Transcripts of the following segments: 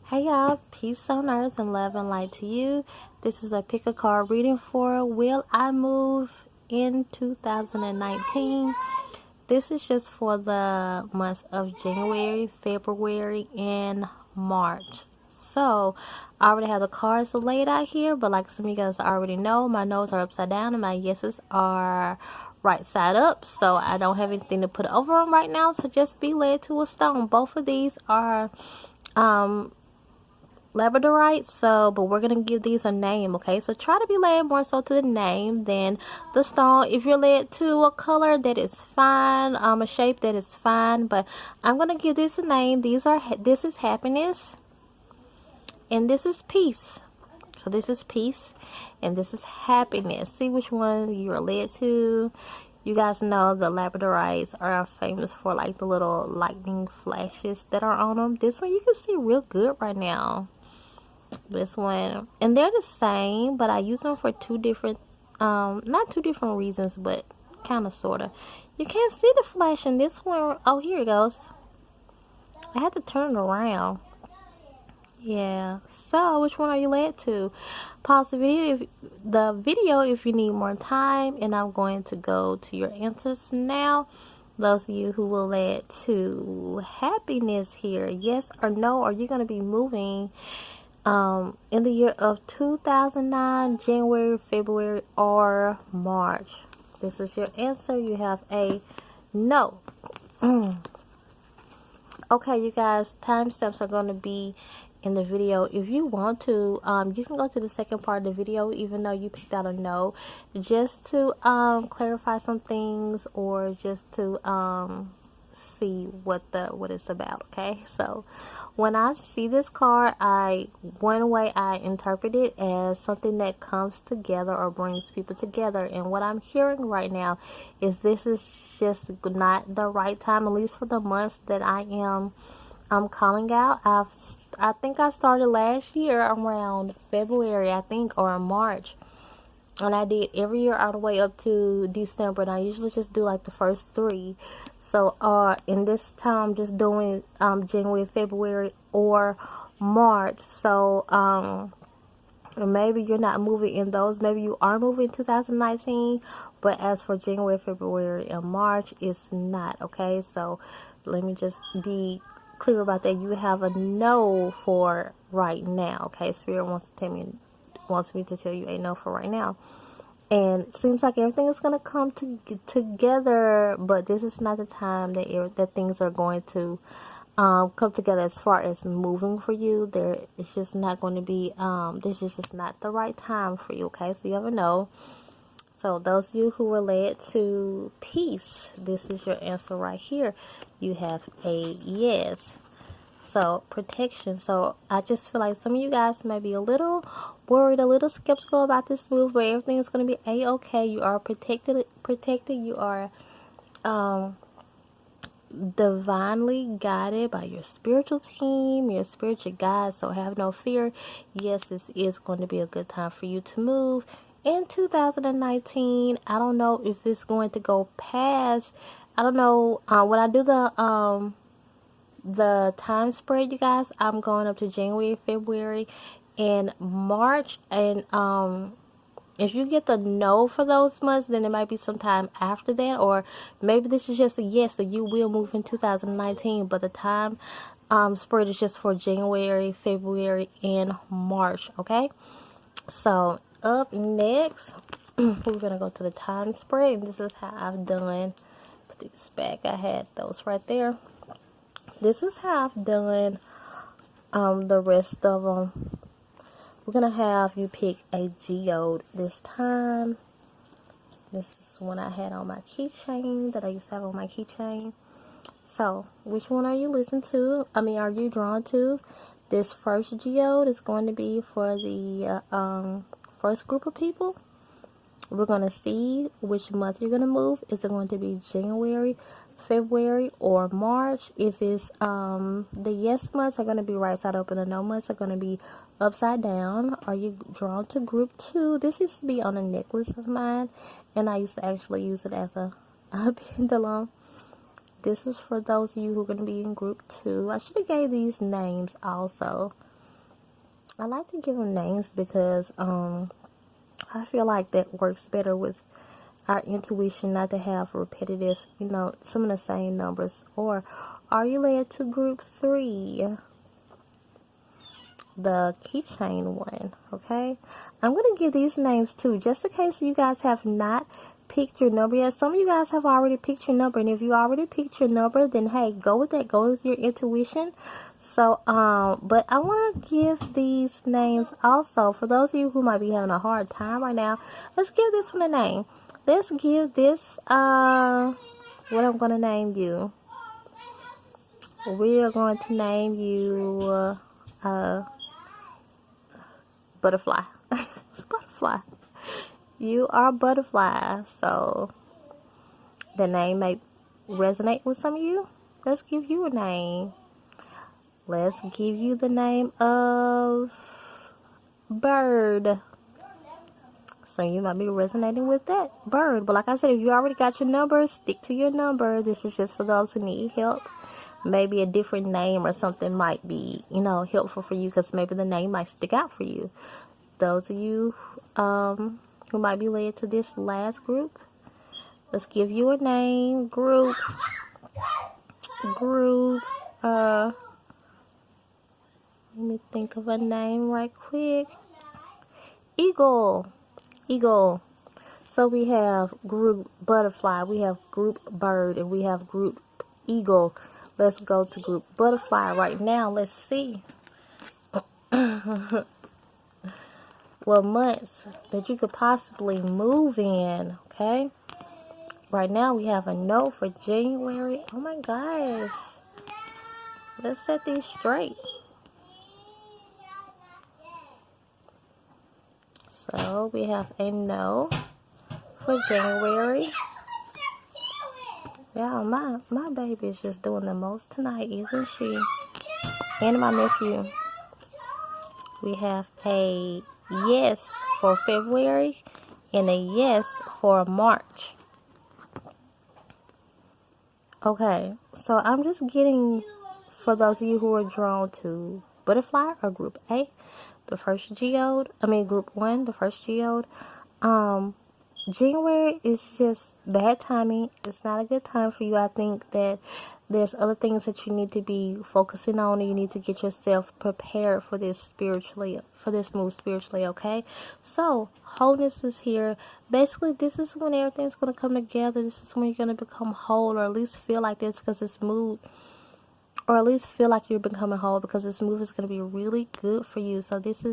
Hey y'all, peace on earth and love and light to you. This is a pick a card reading for Will I Move in 2019. This is just for the months of January, February, and March. So, I already have the cards laid out here, but like some of you guys already know, my no's are upside down and my yeses are right side up. So, I don't have anything to put over them right now, so just be led to a stone. Both of these are labradorite, so but we're gonna give these a name, okay? So try to be led more so to the name than the stone. If you're led to a color, that is fine, a shape, that is fine, but I'm gonna give this a name. This is happiness and this is peace. So this is peace and this is happiness. See which one you're led to. You guys know the labradorites are famous for like the little lightning flashes that are on them. This one you can see real good right now. This one, and they're the same, but I use them for two different not two different reasons, but kind of sort of. You can't see the flash in this one. Oh, here it goes. I had to turn it around. Yeah, so which one are you led to? Pause the video if you need more time, and I'm going to go to your answers now. Those of you who will lead to happiness here, yes or no, are you going to be moving in the year of 2009, January, February, or March? This is your answer. You have a no. Okay, you guys, timestamps are going to be in the video. If you want to, you can go to the second part of the video, even though you picked out a no, just to clarify some things, or just to see what it's about. Okay, so when I see this card, one way I interpret it as something that comes together or brings people together, and what I'm hearing right now is this is just not the right time, at least for the months that I'm calling out. I think I started last year around February, I think, or March. And I did every year all the way up to December. And I usually just do like the first three. So in this time I'm just doing January, February, or March. So maybe you're not moving in those. Maybe you are moving in 2019. But as for January, February, and March, it's not. Okay, so let me just be clear about that. You have a no for right now. Okay, Spirit wants me to tell you a no for right now. And it seems like everything is going to come together, but this is not the time that things are going to come together as far as moving for you. It's just not going to be, this is just not the right time for you, okay? So you have a no. So those of you who were led to peace, this is your answer right here. You have a yes. So, protection. So, I just feel like some of you guys may be a little worried, a little skeptical about this move, but everything is going to be A-okay. You are protected. You are divinely guided by your spiritual team, your spiritual guides. So, have no fear. Yes, this is going to be a good time for you to move in 2019. I don't know if it's going to go past. I don't know. When I do the time spread, you guys, I'm going up to January, February, and March. And if you get the no for those months, then it might be some time after that, or maybe this is just a yes, that you will move in 2019, but the time spread is just for January, February, and March. Okay, so up next we're gonna go to the time spread, and this is how I've done. Put these back. I had those right there. This is how I've done the rest of them. We're going to have you pick a geode this time. This is one I had on my keychain, that I used to have on my keychain. So, which one are you are you drawn to? This first geode is going to be for the first group of people. We're going to see which month you're going to move. Is it going to be January, February, or March? If it's the yes months are going to be right side up and the no months are going to be upside down. Are you drawn to group 2? This used to be on a necklace of mine, and I used to actually use it as a pendulum. This is for those of you who are going to be in group 2. I should have gave these names also. I like to give them names because I feel like that works better with our intuition, not to have repetitive, some of the same numbers. Or are you led to group 3? The keychain one. Okay, I'm gonna give these names too, just in case you guys have not picked your number yet. Some of you guys have already picked your number, and if you already picked your number, then hey, go with that, go with your intuition. So but I want to give these names also for those of you who might be having a hard time right now. Let's give this one a name. Let's give this what I'm gonna name you. We are going to name you Butterfly. It's Butterfly. You are Butterfly. So the name may resonate with some of you. Let's give you a name. Let's give you the name of Bird. So you might be resonating with that, Bird. But like I said, if you already got your number, stick to your number. This is just for those who need help. Maybe a different name or something might be, helpful for you, because maybe the name might stick out for you. Those of you who might be led to this last group, let's give you a name. Group. Let me think of a name right quick. Eagle. So we have group Butterfly, we have group Bird, and we have group Eagle. Let's go to group Butterfly right now. Let's see what months that you could possibly move in. Okay, right now we have a no for January. Oh my gosh, let's set these straight. So we have a no for January. Yeah, my baby is just doing the most tonight, isn't she? And my nephew. We have a yes for February and a yes for March. Okay, so I'm just getting, for those of you who are drawn to Butterfly or Group A, the first geode, Group 1, the first geode, January is just bad timing. It's not a good time for you. I think that there's other things that you need to be focusing on, and you need to get yourself prepared for this move spiritually, okay? So, wholeness is here. Basically, this is when everything's going to come together. This is when you're going to become whole, or at least feel like this, because this move, or at least feel like you're becoming whole, because this move is going to be really good for you. So, this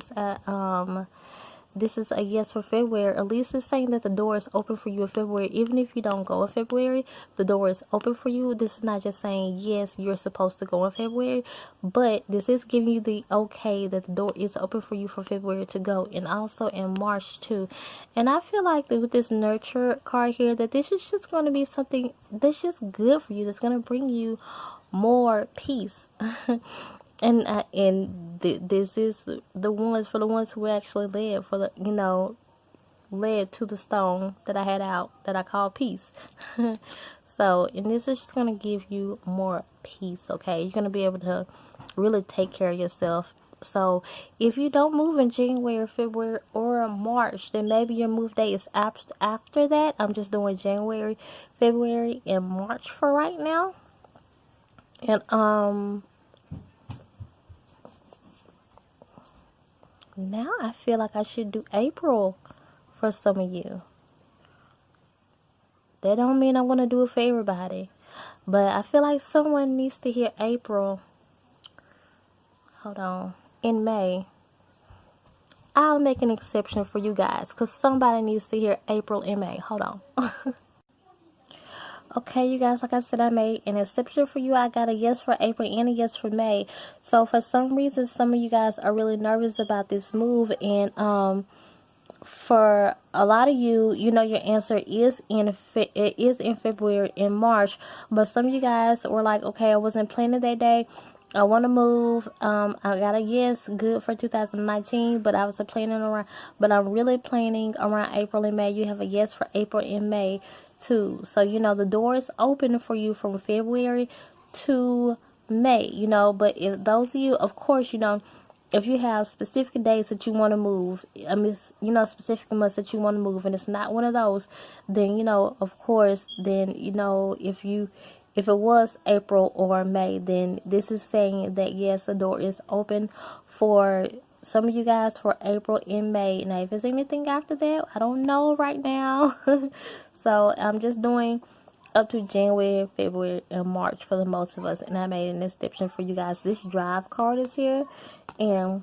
is a yes for February. At least it's saying that the door is open for you in February. Even if you don't go in February, the door is open for you. This is not just saying, yes, you're supposed to go in February, but this is giving you the okay that the door is open for you for February to go, and also in March too. And I feel like that with this nurture card here, that this is just going to be something that's just good for you, that's going to bring you more peace. This is the ones for the ones who actually led to the stone that I had out that I call peace. So, and this is just going to give you more peace, okay? You're going to be able to really take care of yourself. So, if you don't move in January, February, or March, then maybe your move date is after that. I'm just doing January, February, and March for right now. And, now I feel like I should do April for some of you. That don't mean I'm going to do it for everybody. But I feel like someone needs to hear April. Hold on. In May. I'll make an exception for you guys, because somebody needs to hear April in May. Hold on. Okay, you guys, like I said, I made an exception for you. I got a yes for April and a yes for May. So for some reason, some of you guys are really nervous about this move. And for a lot of you, your answer is in February and March. But some of you guys were like, okay, I wasn't planning that day. I want to move. I got a yes, good for 2019, but I was planning around. But I'm really planning around April and May. You have a yes for April and May too. So the door is open for you from February to May. But if those of you, of course, if you have specific days that you want to move, I mean, you know, specific months that you want to move, and it's not one of those, then, you know, of course, then, you know, if it was April or May, then this is saying that, yes, the door is open for some of you guys for April and May. Now, if it's anything after that, I don't know right now. So I'm just doing up to January, February, and March for the most of us, and I made an exception for you guys. This drive card is here, and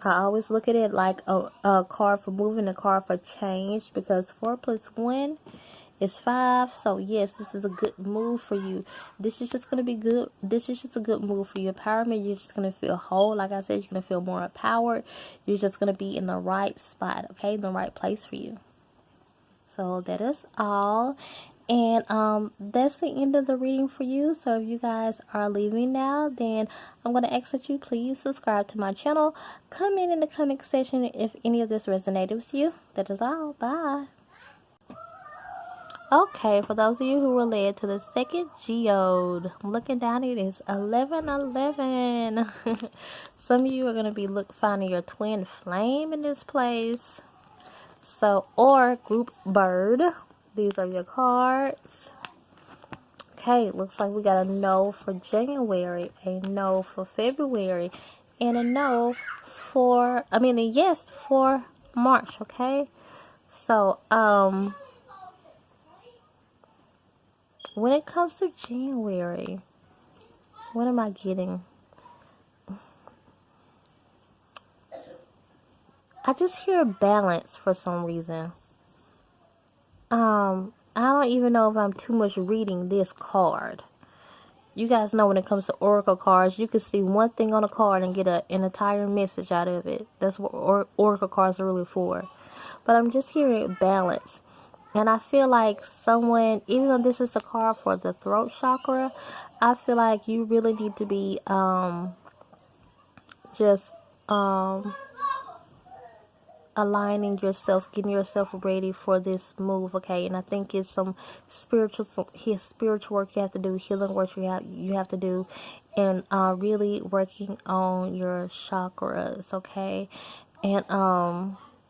I always look at it like a card for moving, a card for change, because 4 plus 1 is 5. So yes, this is a good move for you. This is just going to be good. This is just a good move for you. Empowerment, you're just going to feel whole. Like I said, you're going to feel more empowered. You're just going to be in the right spot, okay? In the right place for you. So that is all. And that's the end of the reading for you. So if you guys are leaving now, then I'm going to ask that you please subscribe to my channel. Comment in the comment section if any of this resonated with you. That is all. Bye. Okay, for those of you who were led to the second geode, I'm looking down, it is 11:11. Some of you are going to be finding your twin flame in this place. So, or group bird. These are your cards. Okay, looks like we got a no for January, a no for February, and a no for, a yes for March, okay? So, when it comes to January, what am I getting? I just hear balance for some reason. I don't even know if I'm too much reading this card. You guys know when it comes to oracle cards, you can see one thing on a card and get an entire message out of it. That's what oracle cards are really for. But I'm just hearing balance. And I feel like someone, even though this is a card for the throat chakra, I feel like you really need to be aligning yourself, getting yourself ready for this move, okay? And I think it's some spiritual work you have to do, healing work you have to do, and really working on your chakras, okay? And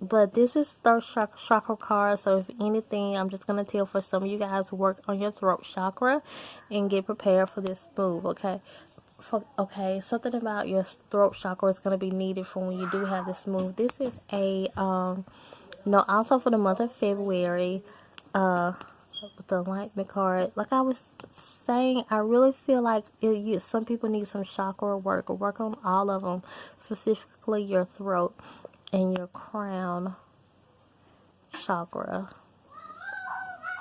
but this is third chakra card, so if anything, I'm just gonna tell for some of you guys, work on your throat chakra and get prepared for this move, okay? Okay, something about your throat chakra is going to be needed for when you do have this move. This is a no, also for the month of February, with the enlightenment card. Like I was saying, I really feel like some people need some chakra work on all of them, specifically your throat and your crown chakra.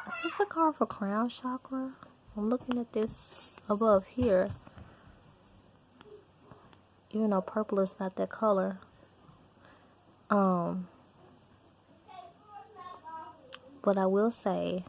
Is this a card for crown chakra? I'm looking at this above here. Even though purple is not that color. But I will say,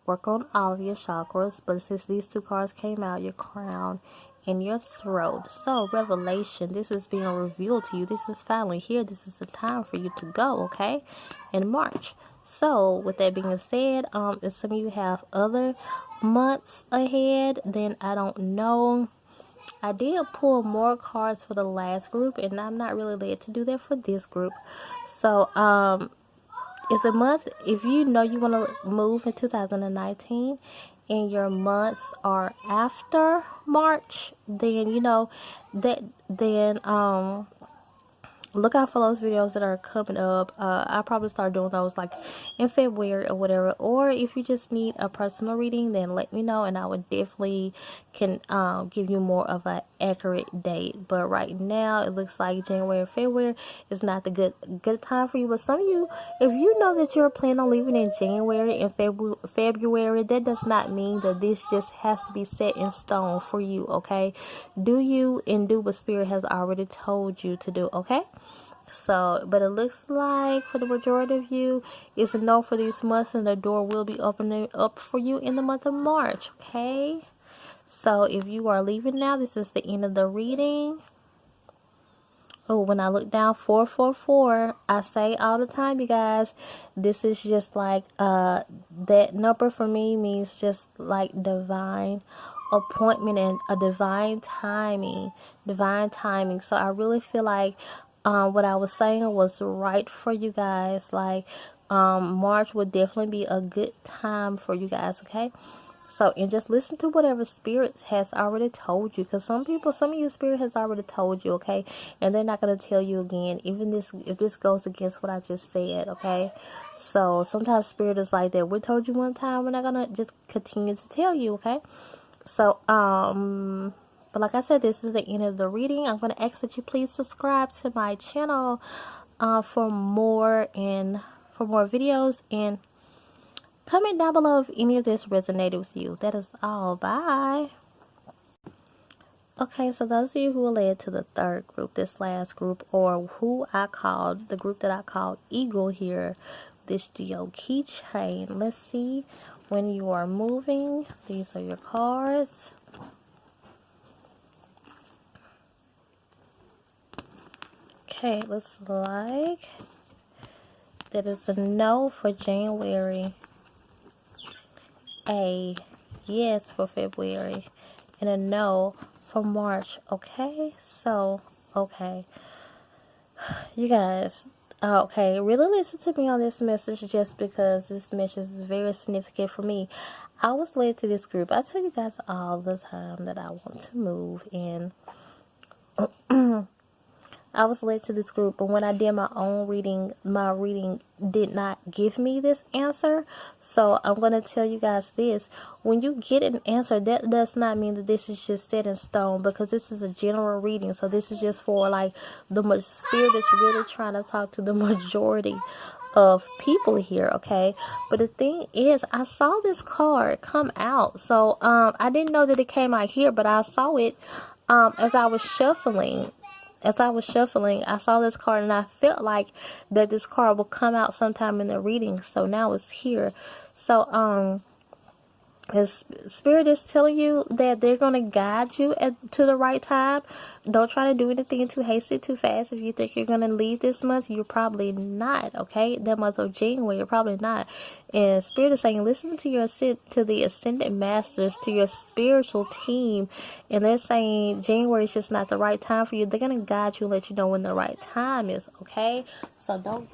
work on all of your chakras. But since these two cards came out, your crown and your throat. So, revelation. This is being revealed to you. This is finally here. This is the time for you to go, okay? In March. So, with that being said, if some of you have other months ahead, then I don't know. I did pull more cards for the last group, and I'm not really led to do that for this group. So, if you know you want to move in 2019, and your months are after March, then look out for those videos that are coming up. I'll probably start doing those like in February or whatever. Or if you just need a personal reading, then let me know, and I would definitely can give you more of an accurate date. But right now, it looks like January or February is not the good time for you. But some of you, if you know that you're planning on leaving in January and February, that does not mean that this just has to be set in stone for you, okay? Do you and do what Spirit has already told you to do, okay? So, but it looks like for the majority of you, it's a no for these months, and the door will be opening up for you in the month of March, okay? So, if you are leaving now, this is the end of the reading. Oh, when I look down 444, I say all the time, you guys, this is just like, that number for me means just like divine appointment and a divine timing. So I really feel like what I was saying was right for you guys. Like March would definitely be a good time for you guys, okay? So, and just listen to whatever spirit has already told you, because some of you, spirit has already told you, okay? And they're not going to tell you again, even if this goes against what I just said, okay? So, sometimes spirit is like that. We told you one time, we're not going to just continue to tell you, okay? So, but like I said, this is the end of the reading. I'm going to ask that you please subscribe to my channel for more videos, and comment down below if any of this resonated with you. That is all. Bye. Okay, so those of you who are led to the third group, this last group, or the group that I called Eagle here, this Geo keychain. Let's see when you are moving. These are your cards. Okay, looks like that is a no for January, a yes for February, and a no for March. Okay, so okay, you guys, okay, really listen to me on this message, just because this message is very significant for me. I was led to this group. I tell you guys all the time that I want to move, and I was led to this group, but when I did my own reading, my reading did not give me this answer. So I'm going to tell you guys this. When you get an answer, that does not mean that this is just set in stone, because this is a general reading. So this is just for like the spirit is really trying to talk to the majority of people here, okay? But the thing is, I saw this card come out. So I didn't know that it came out here, but I saw it as I was shuffling. I saw this card, and I felt like that this card will come out sometime in the reading. So now it's here. So, his spirit is telling you that they're going to guide you to the right time. Don't try to do anything too hasty, too fast. If you think you're going to leave this month, you're probably not, okay? That month of January, you're probably not. And spirit is saying, listen to the ascended masters, to your spiritual team. And they're saying January is just not the right time for you. They're going to guide you and let you know when the right time is, okay? So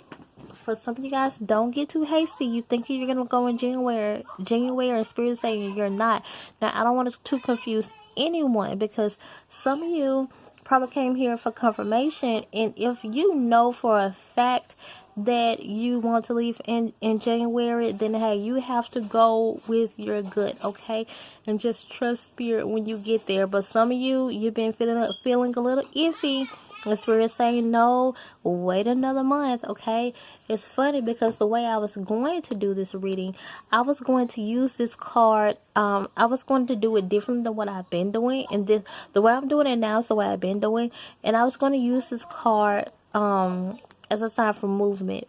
for some of you guys, don't get too hasty. You think you're going to go in January, and spirit is saying you're not. Now, I don't want to confuse anyone, because some of you probably came here for confirmation, and if you know for a fact that you want to leave in January, then hey, you have to go with your gut, okay? And just trust spirit when you get there. But some of you, you've been feeling a little iffy. The spirit is saying, no, wait another month, okay? It's funny, because the way I was going to do this reading, I was going to use this card. I was going to do it different than what I've been doing. And the way I'm doing it now is the way I've been doing. And I was going to use this card as a sign for movement,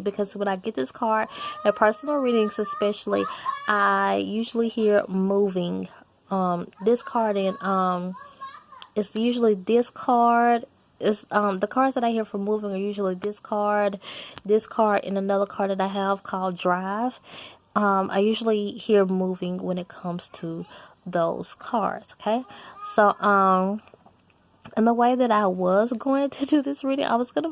because when I get this card, in personal readings especially, I usually hear moving. This card, and it's usually this card. It's the cards that I hear for moving are usually this card, and another card that I have called drive. I usually hear moving when it comes to those cards, okay? So and the way that I was going to do this reading, I was going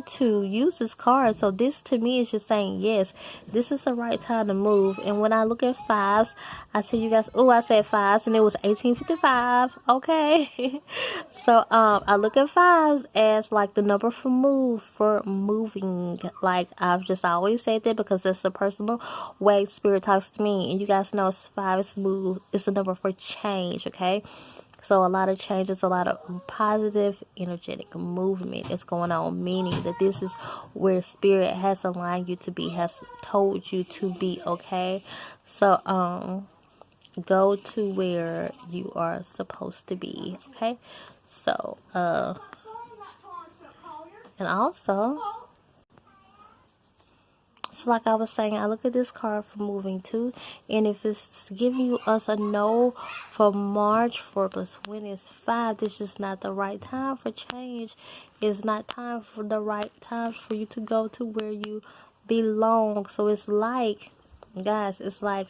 to use this card. So this to me is just saying, yes, this is the right time to move. And when I look at fives, I tell you guys, I said fives, and it was 1855. Okay. So I look at fives as like the number for moving. Like I've just always said that, because that's the personal way spirit talks to me. And you guys know five is move. It's the number for change. Okay. So a lot of changes, a lot of positive, energetic movement is going on, meaning that this is where spirit has aligned you to be, has told you to be, okay? So, go to where you are supposed to be, okay? So, and also, so like I was saying, I look at this card for moving too, and if it's giving us a no for March, 4 plus when it's 5, this is not the right time for change. It's not the right time for you to go to where you belong. So it's like guys, it's like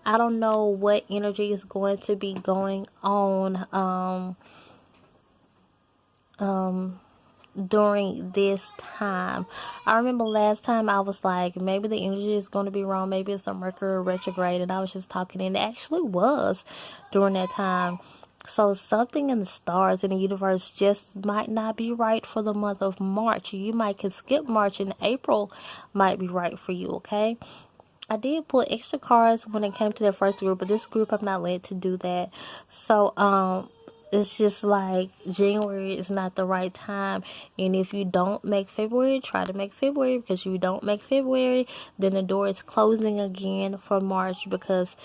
I don't know what energy is going to be going on during this time. I remember last time I was like, maybe the energy is going to be wrong, maybe it's a Mercury retrograde, and I was just talking, and it actually was during that time. So something in the stars, in the universe, just might not be right for the month of March. You might can skip March, and April might be right for you, okay? I did pull extra cards when it came to that first group, but this group I'm not led to do that. So it's just like January is not the right time, and if you don't make February, try to make February, because if you don't make February, then the door is closing again for March, because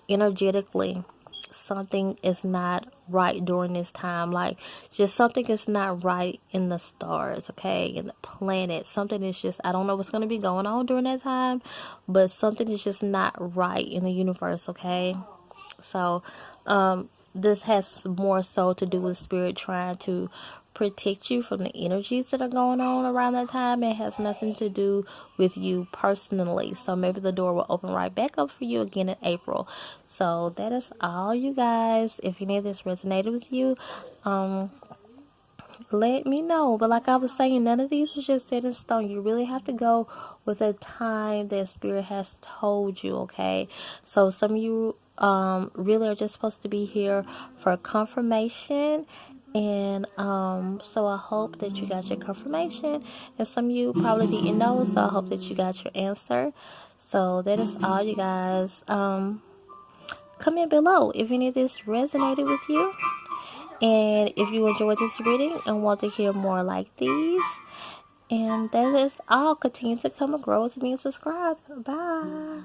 energetically something is not right during this time. Like, just something is not right in the stars, okay, in the planet. Something is just, I don't know what's going to be going on during that time, but something is just not right in the universe, okay? So this has more so to do with spirit trying to protect you from the energies that are going on around that time. It has nothing to do with you personally. So maybe the door will open right back up for you again in April. So that is all, you guys. If any of this resonated with you, let me know. But like I was saying, none of these is just set in stone. You really have to go with the time that spirit has told you, okay? So some of you really are just supposed to be here for confirmation, and so I hope that you got your confirmation, and some of you probably didn't know, so I hope that you got your answer. So that is all, you guys. Comment below if any of this resonated with you, and if you enjoyed this reading and want to hear more like these. And that is all. Continue to come and grow with me and subscribe. Bye.